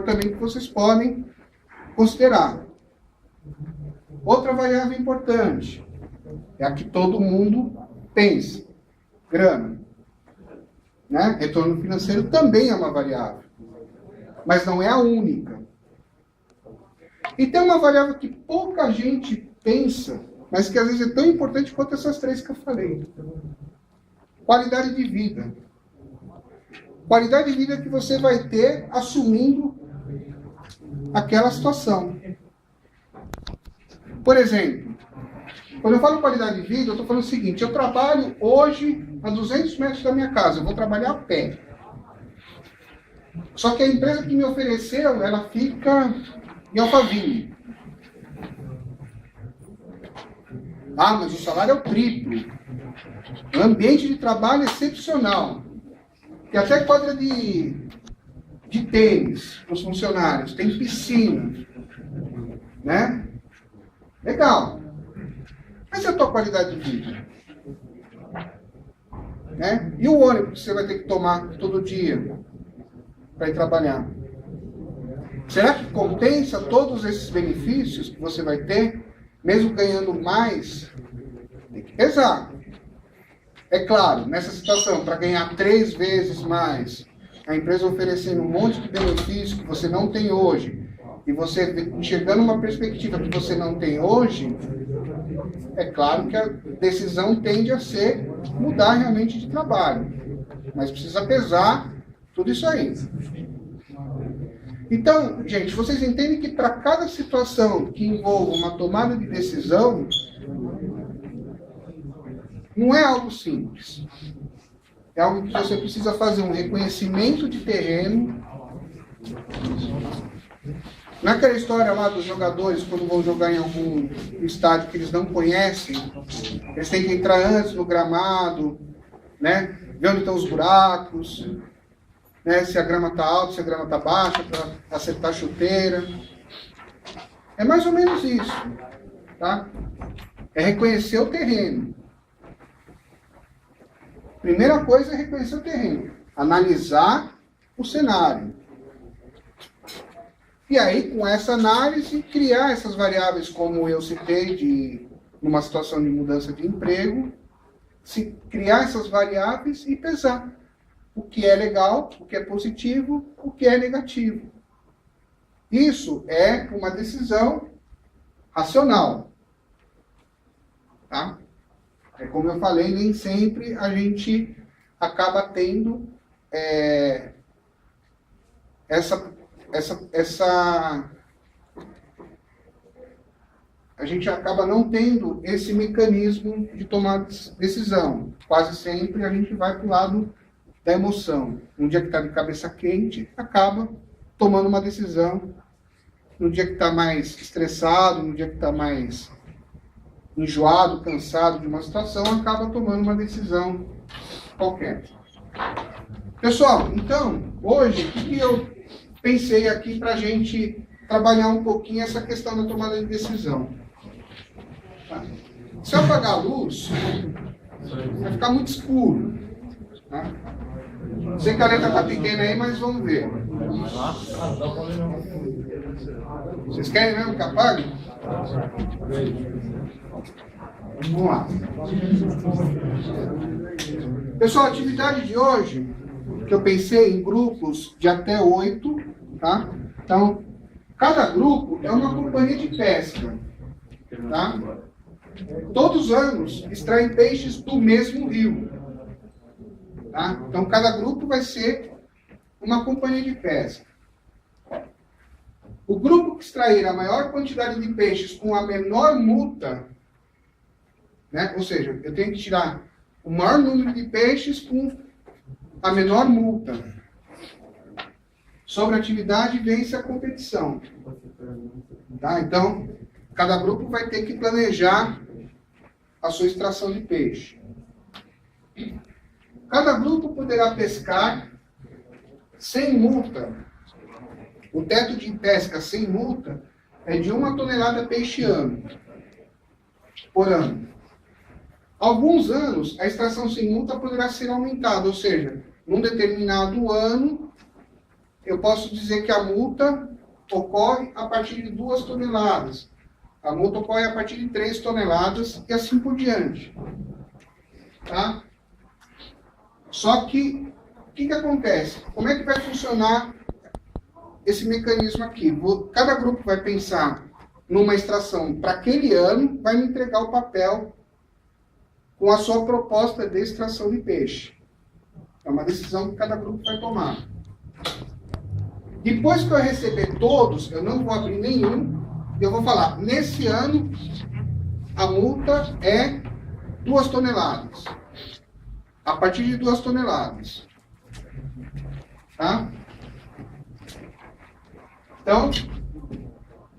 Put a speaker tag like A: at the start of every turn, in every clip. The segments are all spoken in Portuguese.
A: também que vocês podem considerar. Outra variável importante é a que todo mundo pensa: grana. Né? Retorno financeiro também é uma variável, mas não é a única. E tem uma variável que pouca gente pensa, mas que às vezes é tão importante quanto essas três que eu falei: qualidade de vida. Qualidade de vida que você vai ter assumindo aquela situação. Por exemplo, quando eu falo qualidade de vida, eu estou falando o seguinte: eu trabalho hoje a 200 metros da minha casa, eu vou trabalhar a pé. Só que a empresa que me ofereceu, ela fica em Alphaville. Ah, mas o salário é o triplo. O ambiente de trabalho é excepcional. Tem até quadra de tênis para os funcionários, tem piscina. Né? Legal. Mas e a tua qualidade de vida? Né? E o ônibus que você vai ter que tomar todo dia para ir trabalhar? Será que compensa todos esses benefícios que você vai ter, mesmo ganhando mais? Tem que pesar. É claro, nessa situação, para ganhar 3 vezes mais, a empresa oferecendo um monte de benefícios que você não tem hoje, e você enxergando uma perspectiva que você não tem hoje, é claro que a decisão tende a ser mudar realmente de trabalho. Mas precisa pesar tudo isso aí. Então, gente, vocês entendem que para cada situação que envolva uma tomada de decisão, não é algo simples. É algo que você precisa fazer um reconhecimento de terreno. Naquela história lá dos jogadores, quando vão jogar em algum estádio que eles não conhecem, eles têm que entrar antes no gramado, né? Ver onde estão os buracos, né? Se a grama está alta, se a grama está baixa, para acertar a chuteira. É mais ou menos isso. Tá? É reconhecer o terreno. Primeira coisa é reconhecer o terreno. Analisar o cenário. E aí, com essa análise, criar essas variáveis, como eu citei, numa situação de mudança de emprego, criar essas variáveis e pesar o que é legal, o que é positivo, o que é negativo. Isso é uma decisão racional. Tá? É como eu falei, nem sempre a gente acaba tendo a gente acaba não tendo esse mecanismo de tomar decisão. Quase sempre a gente vai para o lado da emoção. Um dia que está de cabeça quente, acaba tomando uma decisão. No dia que está mais estressado, no dia que está mais enjoado, cansado de uma situação, acaba tomando uma decisão qualquer. Pessoal, então, hoje, o que eu pensei aqui para a gente trabalhar um pouquinho essa questão da tomada de decisão? Tá? Se eu apagar a luz, vai ficar muito escuro. Tá? Sei que a letra está pequena aí, mas vamos ver. Vocês querem mesmo que apague? Vamos lá. Pessoal, a atividade de hoje, que eu pensei em grupos de até 8, tá? Então, cada grupo é uma companhia de pesca, tá? Todos os anos extraem peixes do mesmo rio, tá? Então, cada grupo vai ser uma companhia de pesca. O grupo que extrair a maior quantidade de peixes com a menor multa, né? Ou seja, eu tenho que tirar o maior número de peixes com a menor multa. Sobre a atividade, vence a competição. Tá? Então, cada grupo vai ter que planejar a sua extração de peixe. Cada grupo poderá pescar sem multa. O teto de pesca sem multa é de 1 tonelada peixe ano, por ano. Alguns anos, a extração sem multa poderá ser aumentada, ou seja, num determinado ano, eu posso dizer que a multa ocorre a partir de 2 toneladas. A multa ocorre a partir de 3 toneladas e assim por diante. Tá? Só que, o que acontece? Como é que vai funcionar esse mecanismo aqui? Cada grupo vai pensar numa extração para aquele ano, vai me entregar o papel com a sua proposta de extração de peixe. É uma decisão que cada grupo vai tomar. Depois que eu receber todos, eu não vou abrir nenhum, eu vou falar, nesse ano, a multa é 2 toneladas. A partir de 2 toneladas. Tá? Então,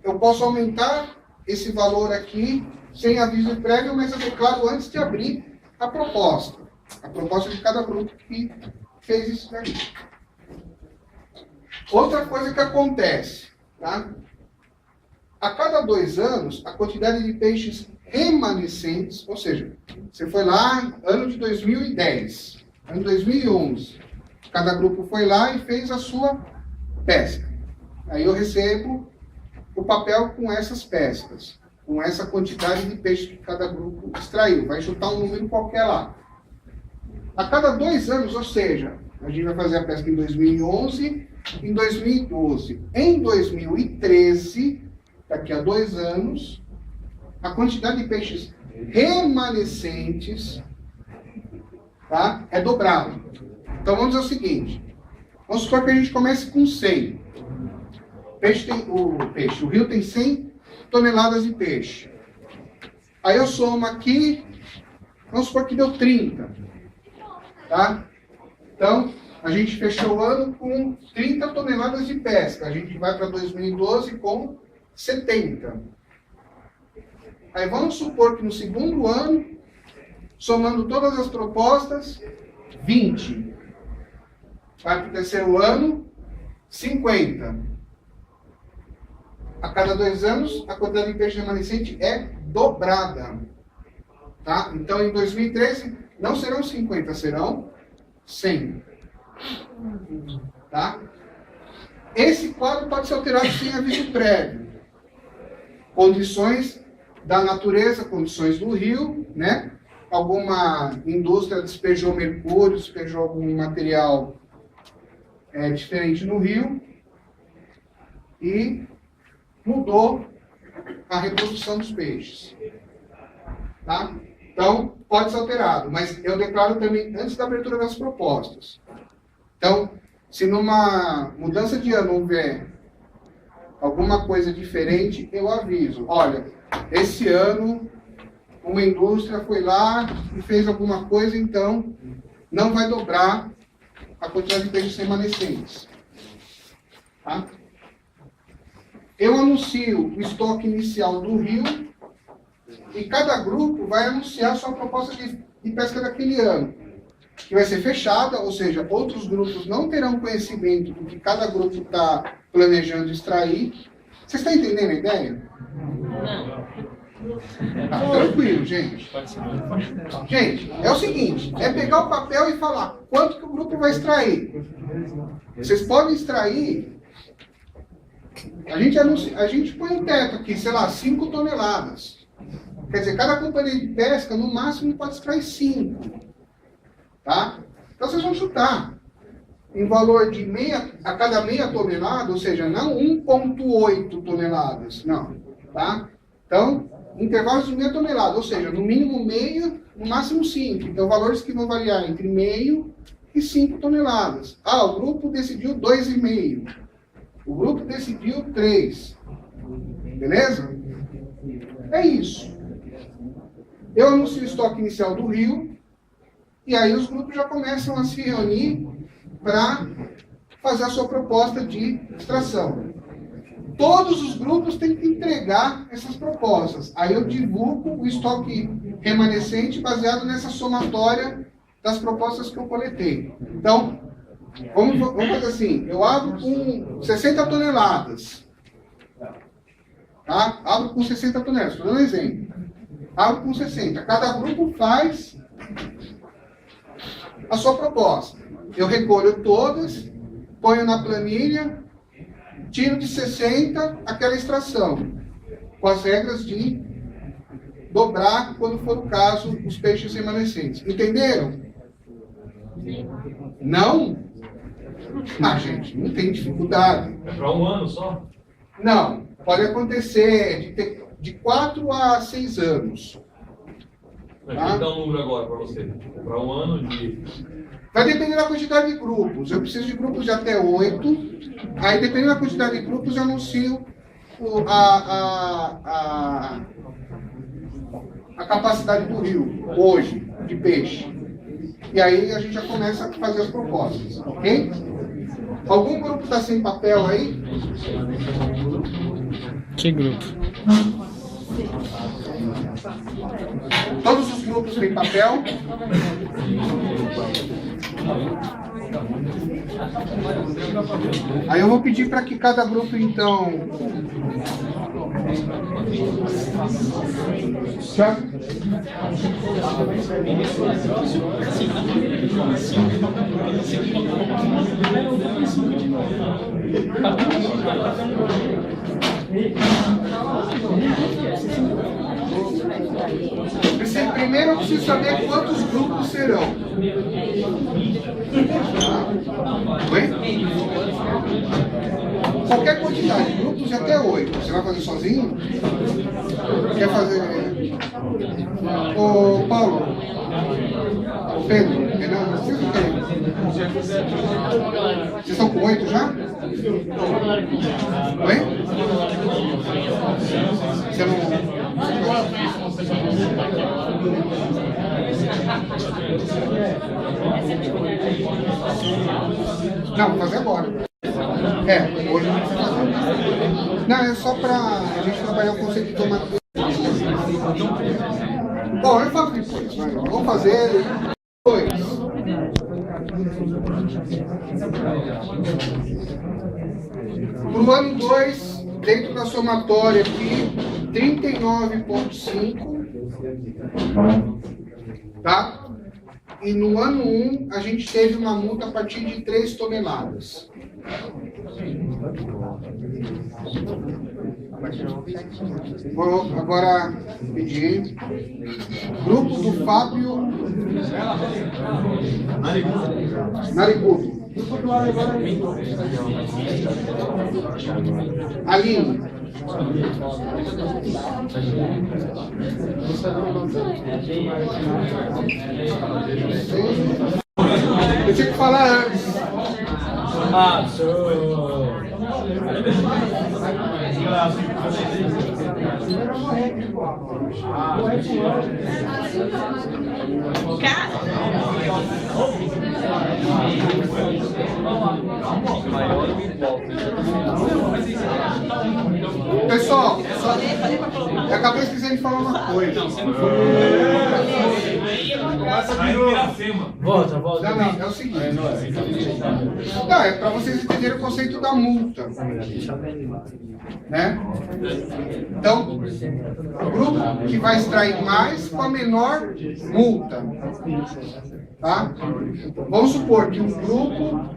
A: eu posso aumentar esse valor aqui sem aviso prévio, mas eu declaro antes de abrir a proposta. A proposta de cada grupo que fez isso daí. Outra coisa que acontece, tá? A cada 2 anos, a quantidade de peixes remanescentes, ou seja, você foi lá, ano de 2010, ano de 2011, cada grupo foi lá e fez a sua pesca. Aí eu recebo o papel com essas pescas, com essa quantidade de peixe que cada grupo extraiu. Vai chutar um número qualquer lá. A cada 2 anos, ou seja, a gente vai fazer a pesca em 2011, em 2012. Em 2013, daqui a 2 anos, a quantidade de peixes remanescentes, tá, é dobrada. Então vamos dizer o seguinte, vamos supor que a gente comece com 100. O rio tem 100 toneladas de peixe. Aí eu somo aqui, vamos supor que deu 30. Tá? Então, a gente fechou o ano com 30 toneladas de pesca. A gente vai para 2012 com 70. Aí vamos supor que no segundo ano, somando todas as propostas, 20. Vai para o terceiro ano, 50. A cada 2 anos, a quantidade de peixe remanescente é dobrada. Tá? Então, em 2013, não serão 50, serão 100. Tá? Esse quadro pode ser alterado sem aviso prévio. Condições da natureza, condições do rio, né? Alguma indústria despejou mercúrio, despejou algum material diferente no rio e mudou a reprodução dos peixes. Tá? Então, pode ser alterado, mas eu declaro também antes da abertura das propostas. Então, se numa mudança de ano houver alguma coisa diferente, eu aviso. Olha, esse ano uma indústria foi lá e fez alguma coisa, então não vai dobrar a quantidade de peixes remanescentes. Tá? Eu anuncio o estoque inicial do rio e cada grupo vai anunciar sua proposta de pesca daquele ano, que vai ser fechada, ou seja, outros grupos não terão conhecimento do que cada grupo está planejando extrair. Vocês estão entendendo a ideia?
B: Não.
A: Tá, tranquilo, gente. Gente, é o seguinte, é pegar o papel e falar quanto que o grupo vai extrair. Vocês podem extrair, a gente põe um teto aqui, sei lá, 5 toneladas. Quer dizer, cada companhia de pesca, no máximo, pode extrair 5. Tá? Então, vocês vão chutar em valor de a cada meia tonelada, ou seja, não 1,8 toneladas, não. Tá? Então, intervalos de meia tonelada, ou seja, no mínimo meio, no máximo 5. Então, valores que vão variar entre meio e 5 toneladas. Ah, o grupo decidiu 2,5. O grupo decidiu 3. Beleza? É isso. Eu anuncio o estoque inicial do rio, e aí os grupos já começam a se reunir para fazer a sua proposta de extração. Todos os grupos têm que entregar essas propostas. Aí eu divulgo o estoque remanescente baseado nessa somatória das propostas que eu coletei. Então, vamos fazer assim, eu abro com 60 toneladas. Tá? Abro com 60 toneladas, estou dando um exemplo. Abro com 60. Cada grupo faz a sua proposta. Eu recolho todas, ponho na planilha, tiro de 60 aquela extração, com as regras de dobrar, quando for o caso, os peixes remanescentes. Entenderam? Não? Ah, gente, não tem dificuldade.
B: É para um ano só?
A: Não, pode acontecer de 4 a 6 anos.
B: Mas vou dar um número agora para você. Para um ano de...
A: Vai depender da quantidade de grupos. Eu preciso de grupos de até 8. Aí, dependendo da quantidade de grupos, eu anuncio a capacidade do rio, hoje, de peixe. E aí a gente já começa a fazer as propostas, ok? Algum grupo está sem papel aí?
C: Que grupo?
A: Todos os grupos têm papel? Aí eu vou pedir para que cada grupo, então... Já? Primeiro eu preciso saber quantos grupos serão. Oi? Qualquer quantidade, grupos de até 8. Você vai fazer sozinho? Quer fazer... Ô Paulo, ô Pedro, Renan, vocês não querem? Vocês estão com 8 já? Oi? Você não... Não, vou fazer agora. Hoje não precisa fazer. Não, é só para a gente trabalhar o conceito de tomada. Bom, eu faço depois, mas vou fazer depois. Para o ano 2, dentro da somatória aqui, 39,5, tá? E no ano 1, a gente teve uma multa a partir de 3 toneladas. Vou agora pedir. Grupo do Fábio Narigudo. Aline. Eu tinha que falar antes.
B: Ah, show!
A: Pessoal, eu acabei esquecendo de falar uma coisa.
B: Volta.
A: Não, é o seguinte. Não, é para vocês entenderem o conceito da multa. Né? Então, o grupo que vai extrair mais com a menor multa. Tá? Vamos supor que um grupo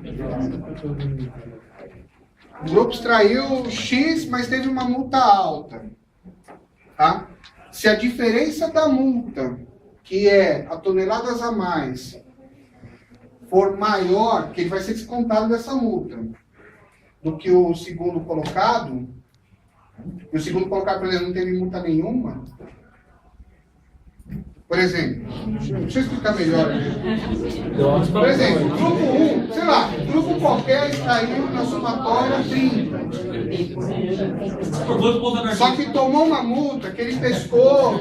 A: extraiu X, mas teve uma multa alta. Tá? Se a diferença da multa, que é a toneladas a mais, for maior, que ele vai ser descontado dessa multa, do que o segundo colocado, e o segundo colocado, por exemplo, não teve multa nenhuma. Por exemplo, deixa eu explicar melhor. Por exemplo, grupo 1, sei lá, grupo qualquer extraiu na somatória 30. Só que tomou uma multa que ele pescou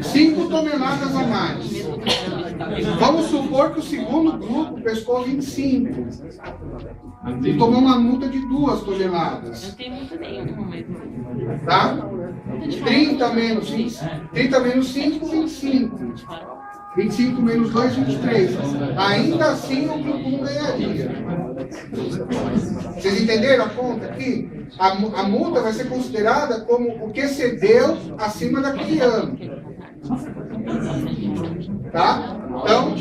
A: 5 toneladas a mais. Vamos supor que o segundo grupo pescou 25. E tomou uma multa de 2 toneladas.
D: Não tem multa nenhuma, mas...
A: Tá? 30 menos 5, 25. 25 menos 2, 23. Ainda assim o grupo 1 ganharia. Vocês entenderam a conta aqui? A multa vai ser considerada como o que cedeu acima daquele ano. Tá? Então,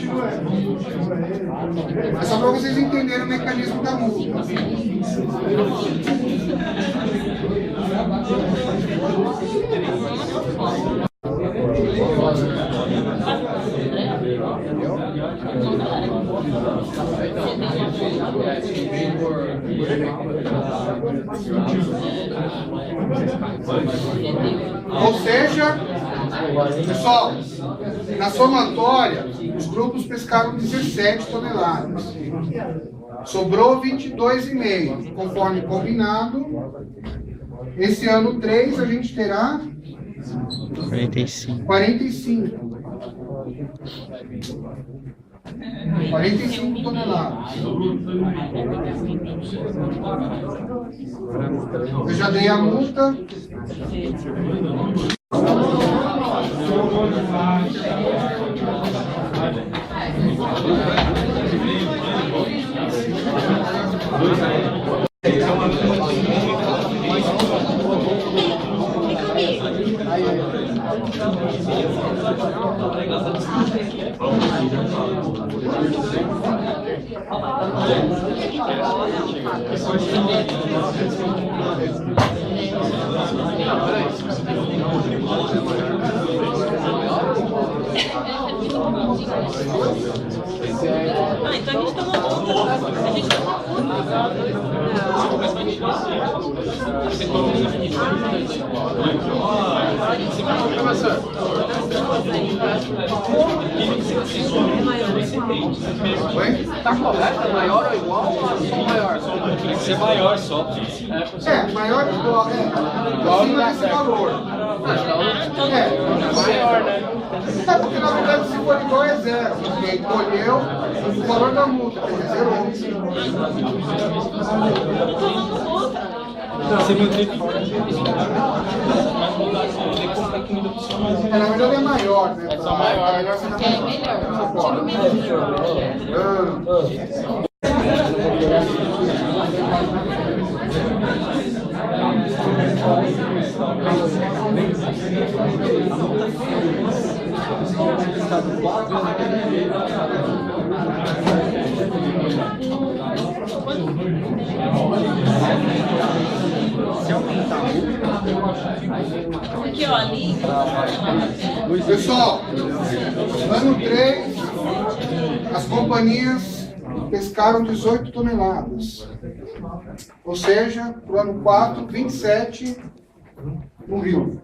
A: é só para vocês entenderem o mecanismo da multa. Ou seja, pessoal, na somatória, os grupos pescaram 17 toneladas. Sobrou 22,5, conforme combinado. Esse ano 3 a gente terá 45 toneladas. Eu já dei a multa.
C: Então a gente toma multa. A gente toma
D: Tá correto? É maior ou igual ou só maior?
B: Tem que ser maior só.
A: É, maior igual, acima desse valor.
D: Maior, né?
A: É, porque na verdade se for igual é zero, porque colheu o valor da multa, quer dizer, zerou. É, na verdade é maior, né?
D: É só maior.
A: É melhor você não
C: Aqui, ó, ali.
A: Pessoal, ano 3, as companhias pescaram 18 toneladas. Ou seja, para o ano 4, 27 no rio.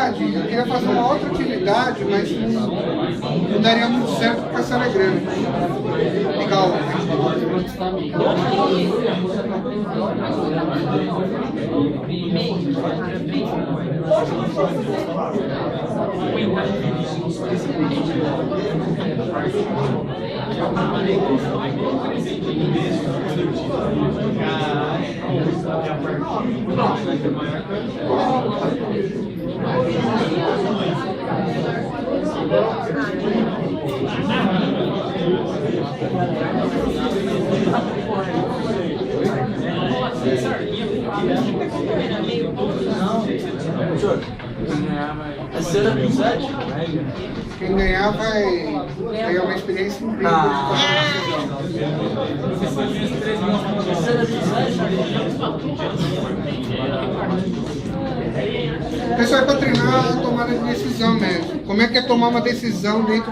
A: Eu queria fazer uma outra atividade, mas não daria muito certo porque a sala é grande. Legal. Quem ganhar vai ganhar uma experiência incrível. Pessoal, é para treinar a tomada de decisão mesmo. Como é que é tomar uma decisão dentro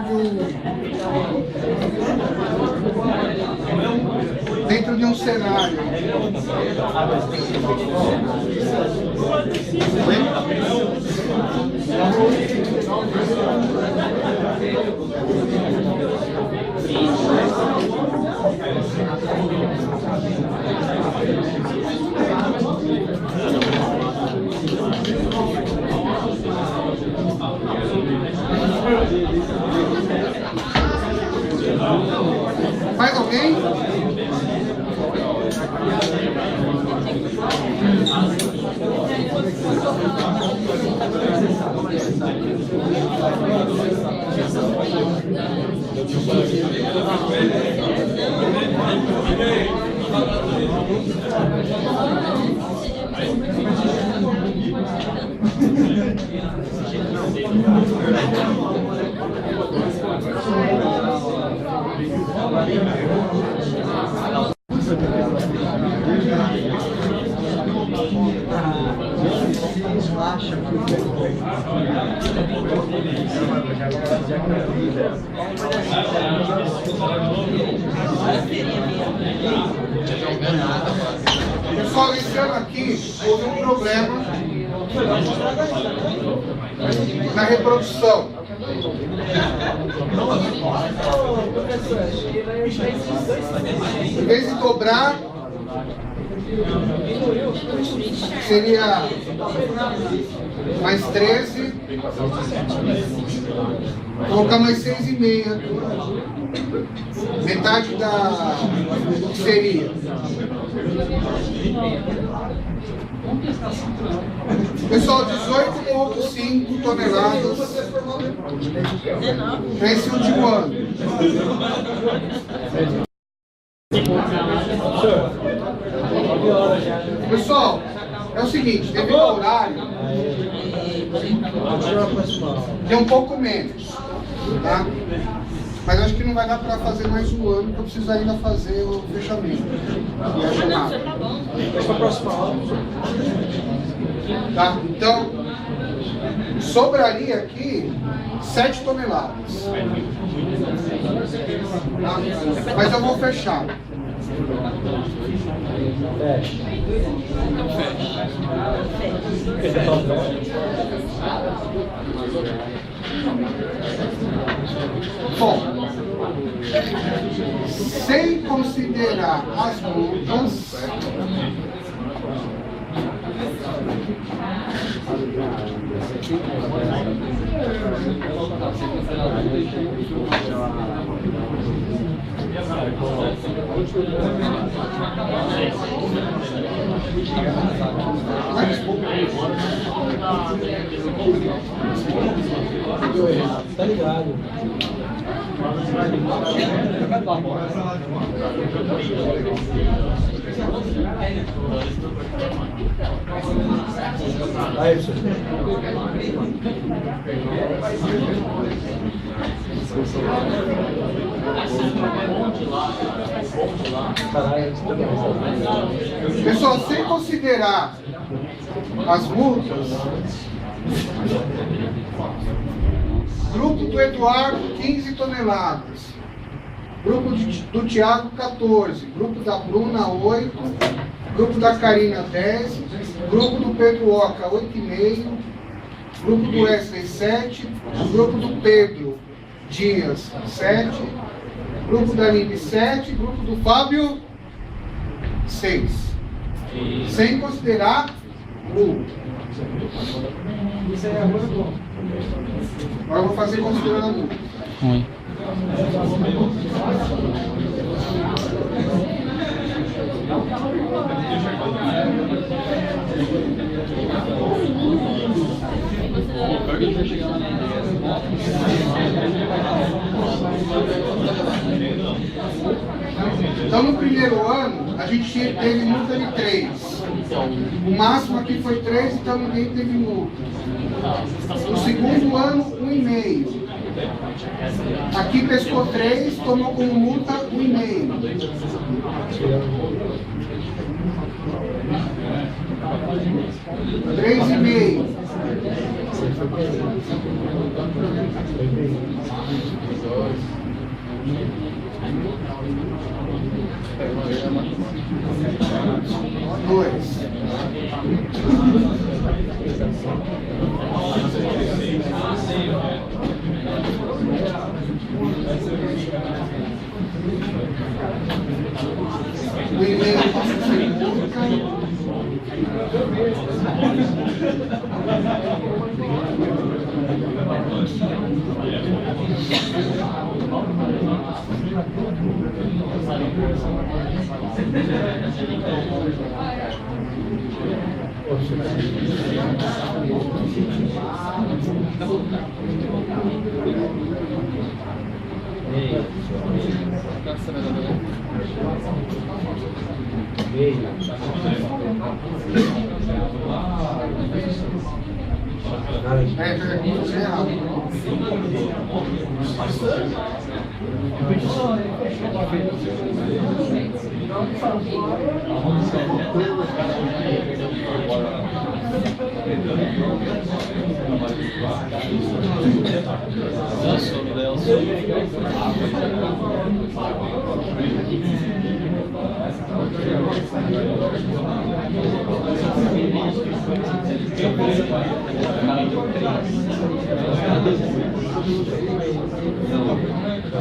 A: de um cenário? Mais alguém? Pessoal, esse ano aqui houve um problema na reprodução. Em vez de dobrar, seria mais 13, colocar mais 6,5, metade da seria. Pessoal, 18,5 toneladas nesse último ano. Pessoal, é o seguinte, devido ao horário, tem um pouco menos, tá? Mas acho que não vai dar para fazer mais um ano, porque eu preciso ainda fazer o fechamento. E a jornada. Tá? Então, sobraria aqui 7 toneladas. Tá? Mas eu vou fechar. Bom, sem considerar as multas,
E: tá ligado. Aí,
A: pessoal, sem considerar as multas, grupo do Eduardo, 15 toneladas. Grupo do Thiago, 14. Grupo da Bruna, 8. Grupo da Karina, 10. Grupo do Pedro Oca, 8,5. Grupo do Wesley, 7. Grupo do Pedro Dias, 7. Grupo da Aline, 7. Grupo do Fábio, 6. Sem considerar o... Agora eu vou fazer considerando a multa. Então, no primeiro ano, a gente teve multa de 3. O máximo aqui foi 3, então ninguém teve multa. No segundo ano, 1,5. Aqui pescou 3, tomou como multa 1,5. Três e meio. Dois. O e-mail passa a ser multa.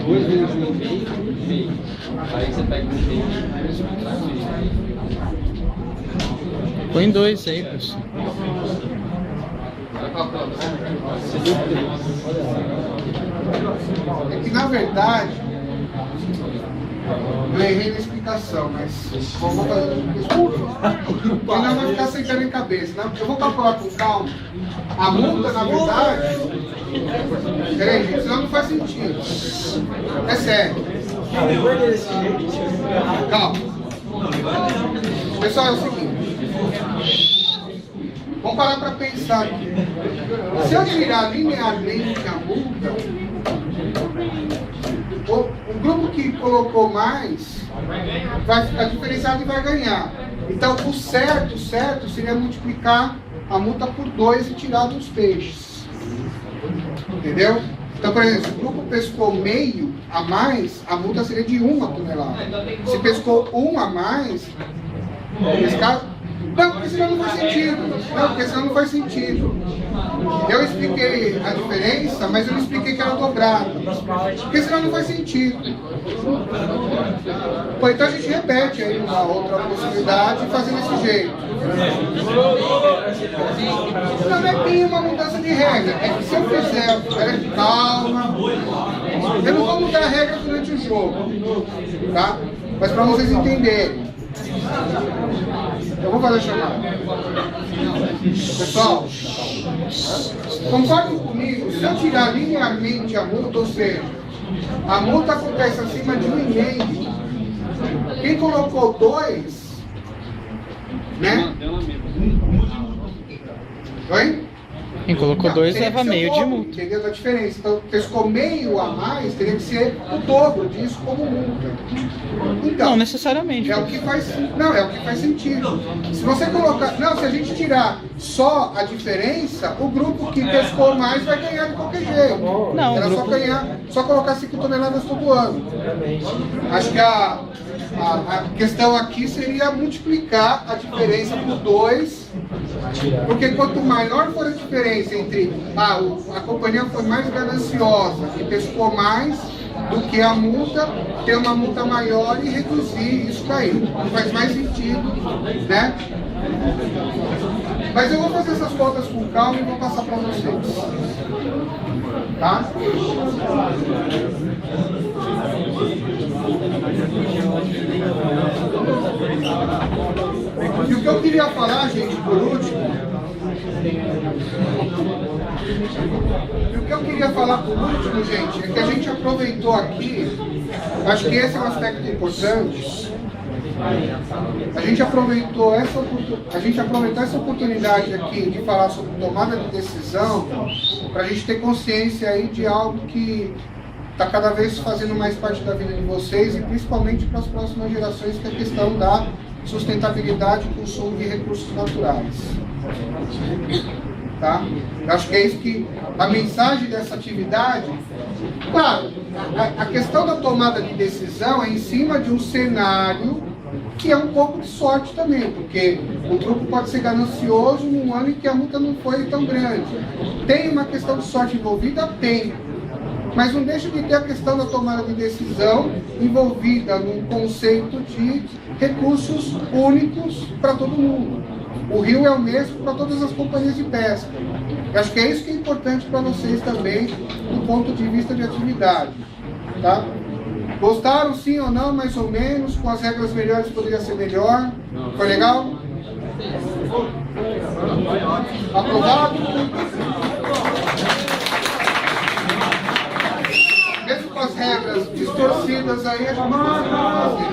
D: Duas vezes no meio, meio. Aí você pega o meio.
E: Põe 2 aí, professor.
A: É que, na verdade, eu errei na explicação, mas vou fazer desculpa. Ainda vai ficar sentando em cabeça. Eu vou calcular com calma. A multa, na verdade... Peraí, gente, senão não faz sentido. É sério. Calma. Pessoal, é o seguinte. Vamos parar para pensar aqui. Se eu tirar linearmente a multa, o grupo que colocou mais vai ficar diferenciado e vai ganhar. Então, o certo seria multiplicar a multa por 2 e tirar dos peixes. Entendeu? Então, por exemplo, se o grupo pescou meio a mais, a multa seria de 1 tonelada. Se pescou 1 a mais, pescar... Não, porque senão não faz sentido. Não, porque senão não faz sentido. Eu expliquei a diferença, mas eu não expliquei que era dobrado. Porque senão não faz sentido. Pô, então a gente repete aí uma outra possibilidade fazendo desse jeito. Não é bem uma mudança de regra. É que se eu fizer, calma, eu não vou mudar a regra durante o jogo, tá? Mas para vocês entenderem. Eu vou fazer a chamada. Pessoal, concordem comigo, se eu tirar linearmente a multa, ou seja, a multa acontece acima de 1,5, quem colocou 2, né? Oi?
E: Quem colocou 2 leva meio de multa.
A: Entendeu a diferença? Então, pescou meio a mais, teria que ser o dobro disso como multa. Então,
E: Não necessariamente.
A: é o que faz, não, é o que faz sentido. Se você colocar, não, se a gente tirar só a diferença, o grupo que pescou mais vai ganhar de qualquer jeito.
E: Não,
A: era
E: o grupo...
A: só ganhar, só colocar 5 toneladas todo ano. Acho que a questão aqui seria multiplicar a diferença por 2, porque quanto maior for a diferença entre a companhia foi mais gananciosa e pescou mais do que a multa, ter uma multa maior e reduzir isso daí. Faz mais sentido, né? Mas eu vou fazer essas contas com calma e vou passar para vocês. Tá? E o que eu queria falar, gente, por último, gente, é que a gente aproveitou aqui, acho que esse é um aspecto importante, a gente aproveitou essa oportunidade aqui de falar sobre tomada de decisão, para a gente ter consciência aí de algo que está cada vez fazendo mais parte da vida de vocês e principalmente para as próximas gerações, que é a questão da sustentabilidade e consumo de recursos naturais. Tá? Eu acho que é isso que a mensagem dessa atividade. Claro, a questão da tomada de decisão é em cima de um cenário que é um pouco de sorte também, porque o grupo pode ser ganancioso num ano em que a multa não foi tão grande. Tem uma questão de sorte envolvida? Tem. Mas não deixa de ter a questão da tomada de decisão envolvida num conceito de recursos únicos para todo mundo. O rio é o mesmo para todas as companhias de pesca. Eu acho que é isso que é importante para vocês também, do ponto de vista de atividade. Tá? Gostaram sim ou não, mais ou menos? Com as regras melhores poderia ser melhor? Foi legal? Aprovado? Mesmo com as regras distorcidas aí, a gente vai fazer.